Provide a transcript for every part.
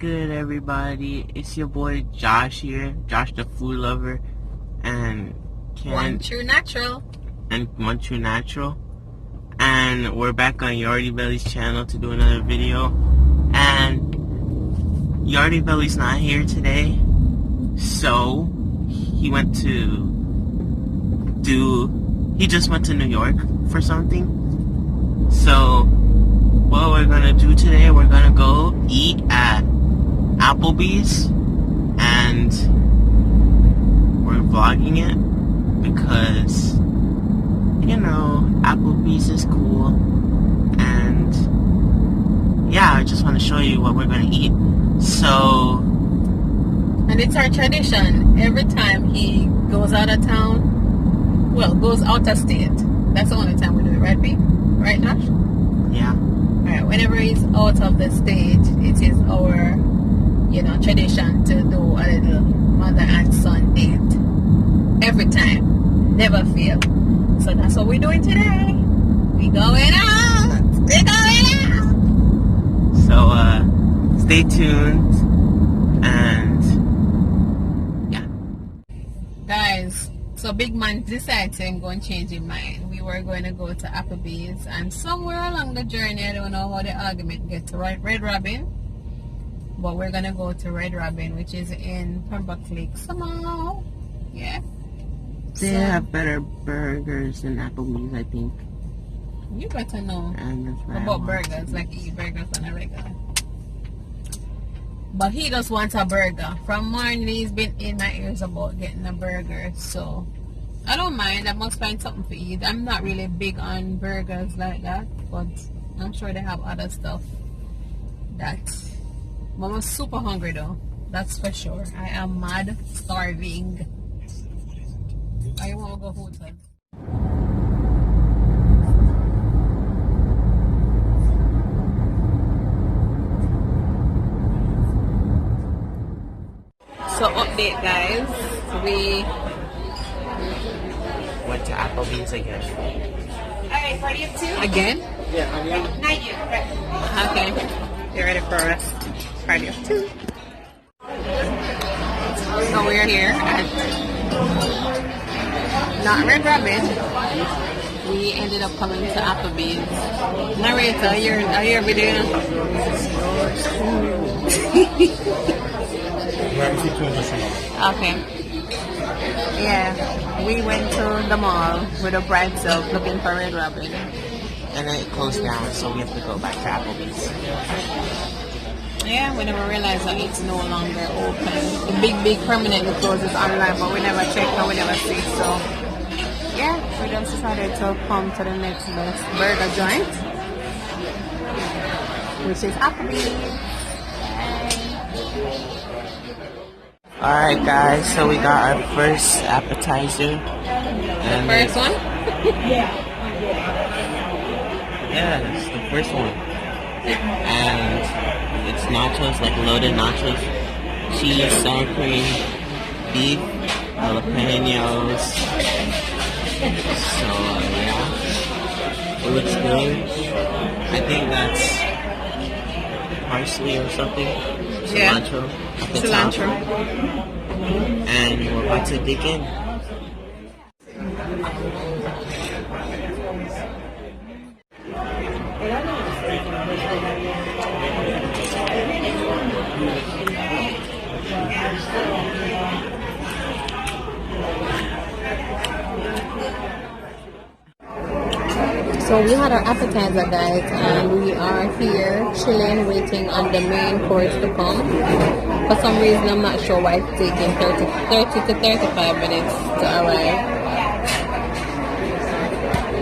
good, everybody? It's your boy Josh here, Josh the food lover, and One True Natural. And we're back on Yardie Belly's channel to do another video. And Yardie Belly's not here today, so he just went to New York for something. So what we're gonna do today, we're gonna go eat at Applebees, and we're vlogging it because, you know, Applebees is cool. And yeah, I just want to show you what we're gonna eat. So, and it's our tradition every time he goes out of town, well, goes out of state. That's the only time we do it, right, B? Right, Nash? Yeah. Alright, whenever he's out of the state, it is our, you know, tradition to do a little mother and son date. Every time. Never fail. So that's what we're doing today. We going out! We're going out! So, stay tuned, and yeah. Guys, so big man decided to go and change his mind. We were going to go to Applebee's, and somewhere along the journey, I don't know how the argument get to Red Robin, but we're going to go to Red Robin, which is in Pembroke Lake somehow. Yeah. They have better burgers than Applebee's, I think. You better know And that's why about burgers, like eat burgers on a regular. But he just wants a burger. From morning, he's been in my ears about getting a burger. So, I don't mind. I must find something to eat. I'm not really big on burgers like that. But I'm sure they have other stuff that... Mama's super hungry though. That's for sure. I am mad starving. I want to go hotel. So update, guys. We went to Applebee's again. Alright, party of two? Again? Yeah, Not you. Okay. Get ready for us. Party of two. So we're here at not Red Robin. We ended up coming to Applebee's. Narrator, are you video? Okay. Yeah, we went to the mall with a bright self looking for Red Robin. And then it closed down, so we have to go back to Applebee's. Yeah, we never realized that it's no longer open. The big permanently closes online, but we never checked and we never see. So, yeah, we just decided to come to the next best burger joint, which is Applebee's. Alright guys, so we got our first appetizer. And the first one? Yeah, it's the first one. And it's nachos, like loaded nachos. Cheese, sour cream, beef, jalapenos. So, yeah. It looks good. I think that's parsley or something. Cilantro. Yeah. Cilantro. And we're about to dig in. So we had our appetizer, guys, and we are here chilling, waiting on the main course to come. For some reason, I'm not sure why it's taking 30 to 35 minutes to arrive.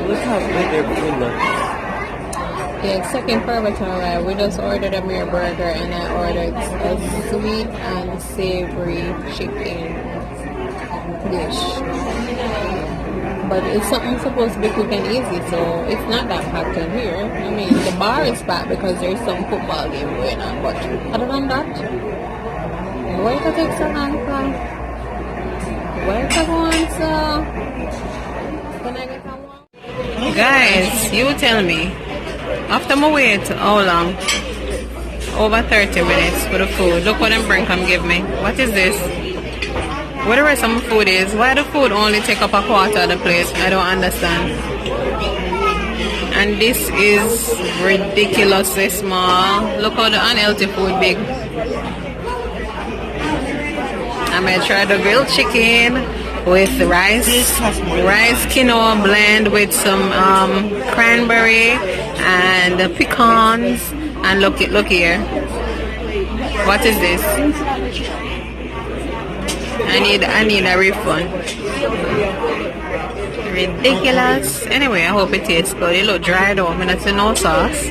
Look how good their food looks. Yeah, it's taking forever to arrive. We just ordered a mere burger, and I ordered a sweet and savory chicken dish. But it's something supposed to be quick and easy, so it's not that packed in here. I mean, the bar is packed because there's some football game going on, but other than that, where to take so long from? Where to go on, so? Can I get one? Guys, you tell me, after my wait, how long? Over 30 minutes for the food. Look what them bring come give me. What is this? What the rest of my food is? Why the food only take up a quarter of the plate? I don't understand. And this is ridiculously small. Look how the unhealthy food big. I'm gonna try the grilled chicken with rice quinoa blend with some cranberry and pecans. And look here. What is this? I need a refund. Ridiculous. Anyway, I hope it tastes good. It look dry though. I mean, it's no sauce.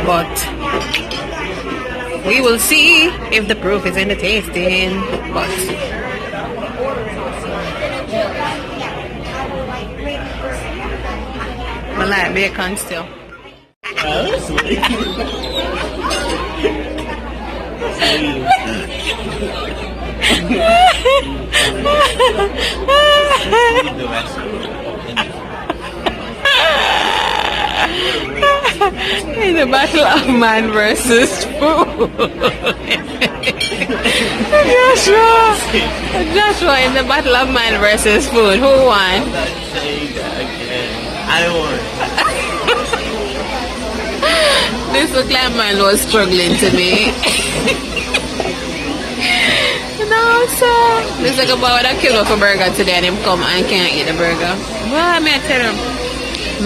But we will see if the proof is in the tasting. But I like bacon still. In the battle of man versus food. Joshua, in the battle of man versus food, who won? I don't want. This look like man was struggling to me. No, sir. This like about a kilo for burger today and him come and can't eat the burger. Well, may I tell him?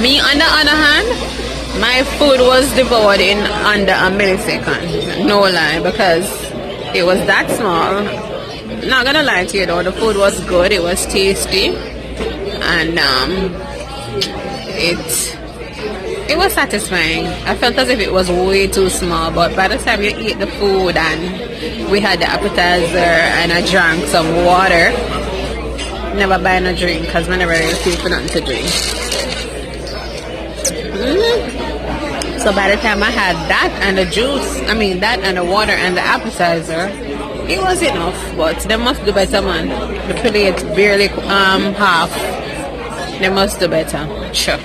Me, on the other hand, my food was devoured in under a millisecond. No lie, because it was that small. Not gonna lie to you though, the food was good, it was tasty, and it was satisfying. I felt as if it was way too small, but by the time you eat the food and we had the appetizer and I drank some water, never buy no drink because I never really feel for nothing to drink. So by the time I had that and the juice, that and the water and the appetizer, it was enough. But they must do better, man. The plate barely half. They must do better. Sure.